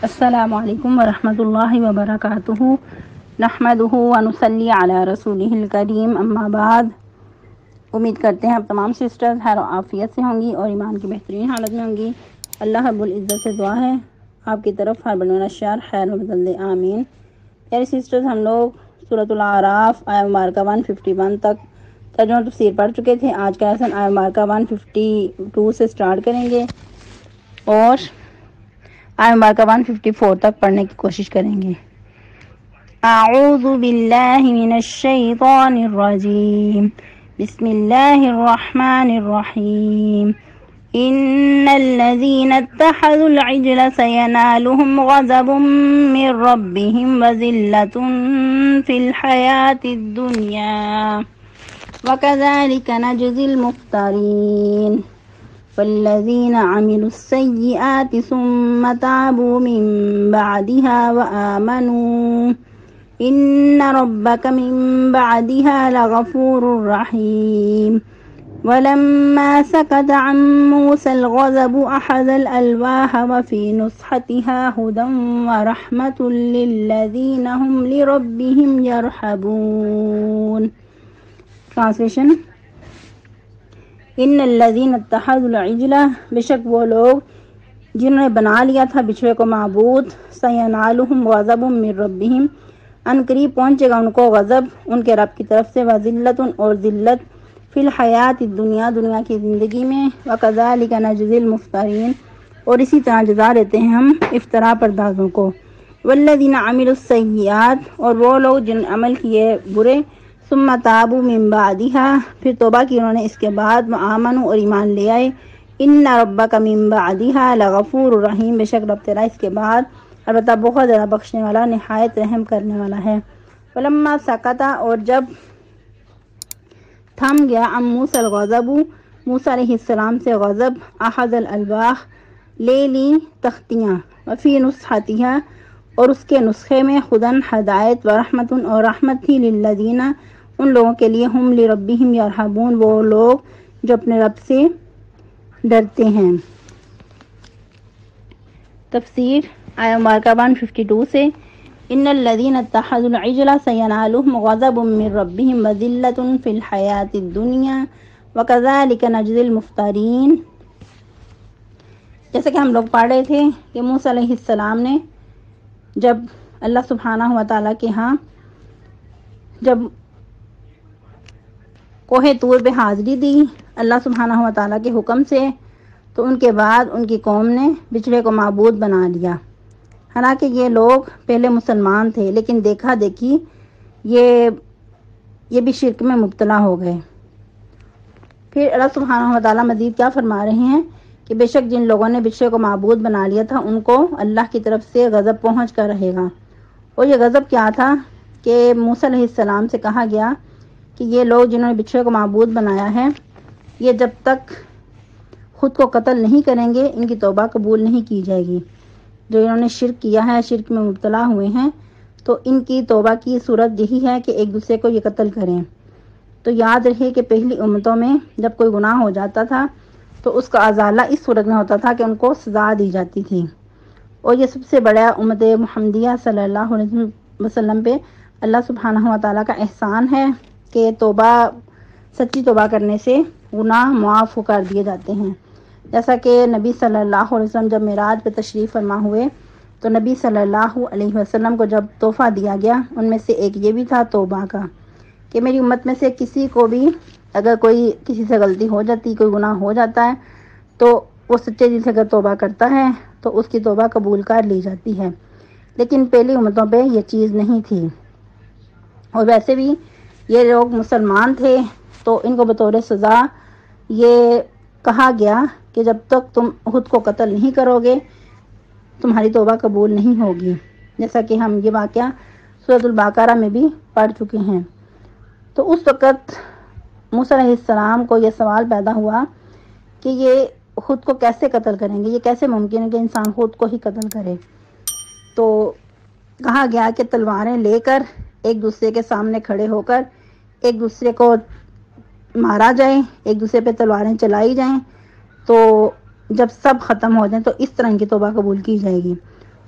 السلام علیکم ورحمۃ اللہ وبرکاتہ نحمدہ ونصلی علی رسولہ الکریم اما بعد۔ امید کرتے ہیں اب تمام سسٹرز خیر و عافیت سے ہوں گی اور ایمان کی بہترین حالت میں ہوں گی۔ اللہ رب العزت سے دعا ہے آپ کی طرف ہر بنو نشار خیر و بدل دے، آمین۔ پیاری سسٹرز، ہم لوگ سورۃ الاعراف آیہ مبارکہ 151 تک ترجمہ تفسیر پڑھ چکے تھے۔ آج کا لیسن آیہ مبارکہ 152 سے سٹارٹ کریں گے اور آیہ مبارکہ 154 تک پڑھنے کی کوشش کریں گے۔ اعوذ باللہ من الشیطان الرجیم، بسم اللہ الرحمن الرحیم۔ ان الذین اتخذوا العجل سینالهم غضب من ربهم وذلة فی الحیاة الدنیا وکذلک نجزی المفترین۔ والذین عملوا السیئات ثم تابوا من بعدها وآمنوا ان ربک من بعدها لغفور رحیم۔ ولما سكت عن موسى الغضب أخذ الألواح وفي نسختها هدى ورحمة للذين هم لربهم يرهبون۔ Translation: ان الذین اتخذوا العجل، بے شک وہ لوگ جنہوں نے بنا لیا تھا بچھڑے کو معبود، سینالهم غضب من ربهم، ان قریب پہنچے گا ان کو غضب ان کے رب کی طرف سے، وذلت اور ذلت، فی الحیات الدنیا، دنیا کی زندگی میں، وکذالک نجزی المفترین، اور اسی طرح جزا دیتے ہیں ہم افطرا پردازوں کو۔ والذین عملوا السیئات، اور وہ لوگ جن عمل کیے برے، ثم تابوا من بعدها، پھر توبہ کی انہوں نے اس کے بعد، وآمنوا اور ایمان لے آئے، ان ربک من بعدها لغفور رحیم، بے شک رب تیرا اس کے بعد البتہ بہت زیادہ بخشنے والا، نہایت رحم کرنے والا ہے۔ فلما سکت، اور جب تھم گیا، عن موسیٰ الغضب، موسیٰ علیہ السلام سے غضب، اخذ الالواح، لے لی تختیاں، وفی نسختها، اور اس کے نسخے میں، خدن ہدایت، ورحمت اور رحمت تھی، للذین ان لوگوں کے لیے، ہم لربہم یرہبون، وہ لوگ جو اپنے رب سے ڈرتے ہیں۔ تفسیر آیہ مبارکہ 152 سے، ان الذین اتخذوا العجل سینالهم غضب من ربهم وذلة فی الحیاة الدنیا وکذالک نجزی المفترین۔ جیسے کہ ہم لوگ پڑھ رہے تھے کہ موسیٰ علیہ السلام نے جب اللہ سبحانہ و تعالیٰ کے ہاں جب کوہ طور پہ حاضری دی اللہ سبحانہ و تعالیٰ کے حکم سے، تو ان کے بعد ان کی قوم نے بچھڑے کو معبود بنا لیا۔ حالانکہ یہ لوگ پہلے مسلمان تھے، لیکن دیکھا دیکھی یہ بھی شرک میں مبتلا ہو گئے۔ پھر اللہ سبحانہ و تعالیٰ مزید کیا فرما رہے ہیں کہ بے شک جن لوگوں نے بچھڑے کو معبود بنا لیا تھا ان کو اللہ کی طرف سے غضب پہنچ کر رہے گا۔ اور یہ غضب کیا تھا کہ موسیٰ علیہ السلام سے کہا گیا کہ یہ لوگ جنہوں نے بچھڑے کو معبود بنایا ہے، یہ جب تک خود کو قتل نہیں کریں گے ان کی توبہ قبول نہیں کی جائے گی۔ جو انہوں نے شرک کیا ہے، شرک میں مبتلا ہوئے ہیں، تو ان کی توبہ کی صورت یہی ہے کہ ایک دوسرے کو یہ قتل کریں۔ تو یاد رہے کہ پہلی امتوں میں جب کوئی گناہ ہو جاتا تھا تو اس کا ازالہ اس صورت میں ہوتا تھا کہ ان کو سزا دی جاتی تھی۔ اور یہ سب سے بڑا امت محمدیہ صلی اللہ علیہ وسلم پہ اللہ سبحانہ و تعالیٰ کا احسان ہے کہ توبہ، سچی توبہ کرنے سے گناہ معاف کر دیے جاتے ہیں۔ جیسا کہ نبی صلی اللہ علیہ وسلم جب معراج پہ تشریف فرما ہوئے تو نبی صلی اللہ علیہ وسلم کو جب تحفہ دیا گیا ان میں سے ایک یہ بھی تھا توبہ کا، کہ میری امت میں سے کسی کو بھی اگر کوئی کسی سے غلطی ہو جاتی، کوئی گناہ ہو جاتا ہے، تو وہ سچے دل سے اگر توبہ کرتا ہے تو اس کی توبہ قبول کر لی جاتی ہے۔ لیکن پہلی امتوں پہ یہ چیز نہیں تھی۔ اور ویسے بھی یہ لوگ مسلمان تھے تو ان کو بطور سزا یہ کہا گیا کہ جب تک تم خود کو قتل نہیں کرو گے تمہاری توبہ قبول نہیں ہوگی، جیسا کہ ہم یہ واقعہ سورۃ البقرہ میں بھی پڑھ چکے ہیں۔ تو اس وقت موسیٰ علیہ السلام کو یہ سوال پیدا ہوا کہ یہ خود کو کیسے قتل کریں گے، یہ کیسے ممکن ہے کہ انسان خود کو ہی قتل کرے۔ تو کہا گیا کہ تلواریں لے کر ایک دوسرے کے سامنے کھڑے ہو کر ایک دوسرے کو مارا جائے، ایک دوسرے پہ تلواریں چلائی جائیں، تو جب سب ختم ہو جائیں تو اس طرح ان کی توبہ قبول کی جائے گی۔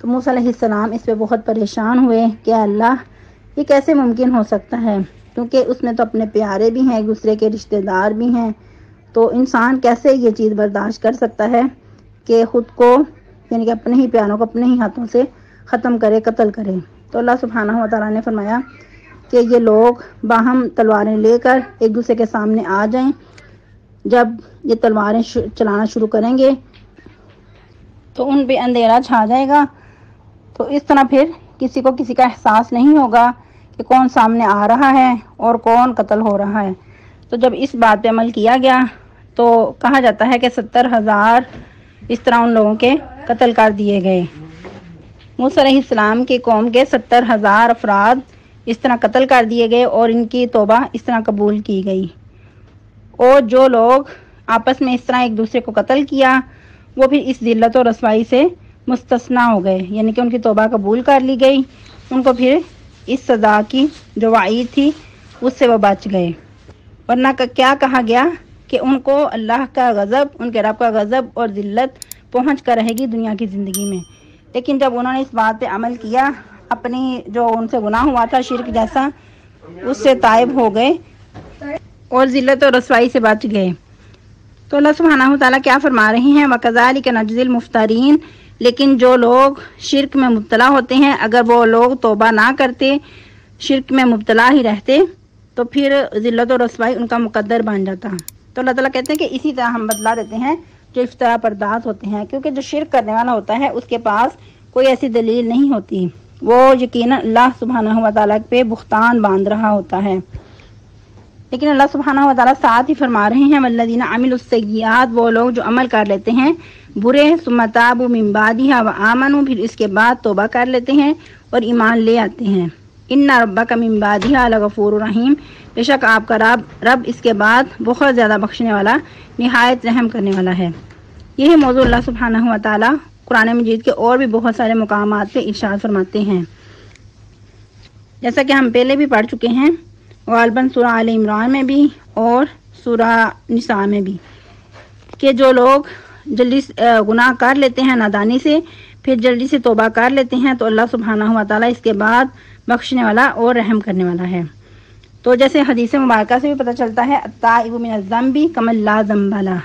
تو موسیٰ علیہ السلام اس پہ بہت پریشان ہوئے کہ اللہ یہ کیسے ممکن ہو سکتا ہے، کیونکہ اس میں تو اپنے پیارے بھی ہیں، ایک دوسرے کے رشتہ دار بھی ہیں، تو انسان کیسے یہ چیز برداشت کر سکتا ہے کہ خود کو یعنی کہ اپنے ہی پیاروں کو اپنے ہی ہاتھوں سے ختم کرے، قتل کرے۔ تو اللہ سبحانہ و تعالیٰ نے فرمایا کہ یہ لوگ باہم تلواریں لے کر ایک دوسرے کے سامنے آ جائیں، جب یہ تلواریں چلانا شروع کریں گے تو ان پہ اندھیرا چھا جائے گا، تو اس طرح پھر کسی کو کسی کا احساس نہیں ہوگا کہ کون سامنے آ رہا ہے اور کون قتل ہو رہا ہے۔ تو جب اس بات پہ عمل کیا گیا تو کہا جاتا ہے کہ 70,000 اس طرح ان لوگوں کے قتل کر دیے گئے۔ موسیٰ علیہ السلام کی قوم کے 70,000 افراد اس طرح قتل کر دیے گئے اور ان کی توبہ اس طرح قبول کی گئی، اور جو لوگ آپس میں اس طرح ایک دوسرے کو قتل کیا وہ پھر اس ذلت و رسوائی سے مستثنا ہو گئے، یعنی کہ ان کی توبہ قبول کر لی گئی، ان کو پھر اس سزا کی جو وعید تھی اس سے وہ بچ گئے۔ ورنہ کیا کہا گیا کہ ان کو اللہ کا غضب، ان کے رب کا غضب اور ذلت پہنچ کر رہے گی دنیا کی زندگی میں، لیکن جب انہوں نے اس بات پہ عمل کیا، اپنی جو ان سے گناہ ہوا تھا شرک جیسا، اس سے تائب ہو گئے اور ذلت اور رسوائی سے بچ گئے۔ تو اللہ سبحانہ و تعالیٰ کیا فرما رہے ہیں، وَكَذَلِكَ نَجْزِي الْمُفْتَرِينَ، لیکن جو لوگ شرک میں مبتلا ہوتے ہیں، اگر وہ لوگ توبہ نہ کرتے، شرک میں مبتلا ہی رہتے، تو پھر ذلت و رسوائی ان کا مقدر بن جاتا۔ تو اللہ تعالیٰ کہتے ہیں کہ اسی طرح ہم بدلا دیتے ہیں جو افطرا پرداز ہوتے ہیں، کیونکہ جو شرک کرنے والا ہوتا ہے اس کے پاس کوئی ایسی دلیل نہیں ہوتی، وہ یقیناً اللہ سبحانہ و تعالیٰ پہ بہتان باندھ رہا ہوتا ہے۔ لیکن اللہ سبحانہ و تعالیٰ ساتھ ہی فرما رہے ہیں والذین عملوا السیئات، وہ لوگ جو عمل کر لیتے ہیں برے، ثم تابوا من بعدها وآمنوا، پھر اس کے بعد توبہ کر لیتے ہیں اور ایمان لے آتے ہیں۔ ان ربک من بعدها لغفور رحیم، بے شک آپ کا رب اس کے بعد بہت زیادہ بخشنے والا، نہایت رحم کرنے والا ہے۔ یہی موضوع اللہ سبحانہ و تعالیٰ قرآن مجید کے اور بھی بہت سارے مقامات پہ ارشاد فرماتے ہیں، جیسا کہ ہم پہلے بھی پڑھ چکے ہیں، غالباً سورہ آل عمران میں بھی اور سورہ نساء میں بھی، کہ جو لوگ جلدی گناہ کر لیتے ہیں نادانی سے، پھر جلدی سے توبہ کر لیتے ہیں، تو اللہ سبحانہ و تعالیٰ اس کے بعد بخشنے والا اور رحم کرنے والا ہے۔ تو جیسے حدیث مبارکہ سے بھی پتہ چلتا ہے التائب من الذنب کمن لا ذنب لہ،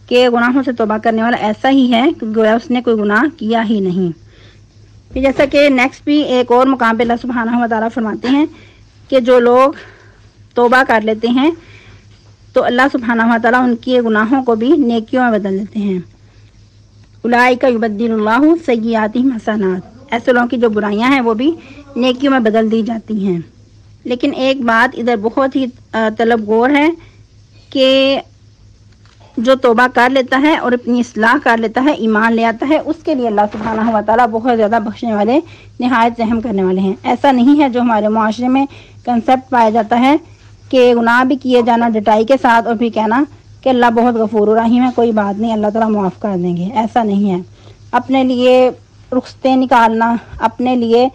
کہ گناہوں سے توبہ کرنے والا ایسا ہی ہے کہ گویا اس نے کوئی گناہ کیا ہی نہیں۔ پھر جیسا کہ نیکسٹ بھی ایک اور مقام پہ اللہ سبحانہ و تعالیٰ فرماتے ہیں کہ جو لوگ توبہ کر لیتے ہیں تو اللہ سبحانہ و تعالیٰ ان کے گناہوں کو بھی نیکیوں میں بدل دیتے ہیں۔ اولئک یبدل اللہ سیئاتہم حسنات، ایسے لوگوں کی جو برائیاں ہیں وہ بھی نیکیوں میں بدل دی جاتی ہیں۔ لیکن ایک بات ادھر بہت ہی طلب غور ہے کہ جو توبہ کر لیتا ہے اور اپنی اصلاح کر لیتا ہے، ایمان لے آتا ہے، اس کے لیے اللہ سبحانہ و تعالیٰ بہت زیادہ بخشنے والے، نہایت رحم کرنے والے ہیں۔ ایسا نہیں ہے جو ہمارے معاشرے میں کنسیپٹ پایا جاتا ہے کہ گناہ بھی کیے جانا ڈٹائی کے ساتھ اور پھر کہنا کہ اللہ بہت غفور و رحیم ہے، کوئی بات نہیں، اللہ تعالیٰ معاف کر دیں گے، ایسا نہیں ہے۔ اپنے لیے رخصتیں نکالنا، اپنے لیے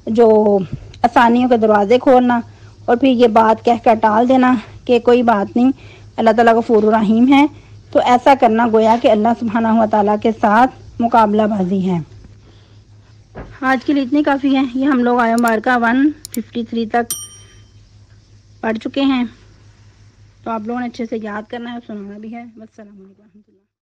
جو آسانیوں کے دروازے کھولنا اور پھر یہ بات کہہ کر ٹال دینا کہ کوئی بات نہیں، اللہ تعالیٰ غفور و رحیم ہے، تو ایسا کرنا گویا کہ اللہ سبحانہ و تعالیٰ کے ساتھ مقابلہ بازی ہے۔ آج کے لیے اتنی کافی ہے، یہ ہم لوگ آیت مبارکہ 153 تک پڑھ چکے ہیں، تو آپ لوگوں نے اچھے سے یاد کرنا ہے اور سنانا بھی ہے۔ والسلام علیکم ورحمۃ اللہ۔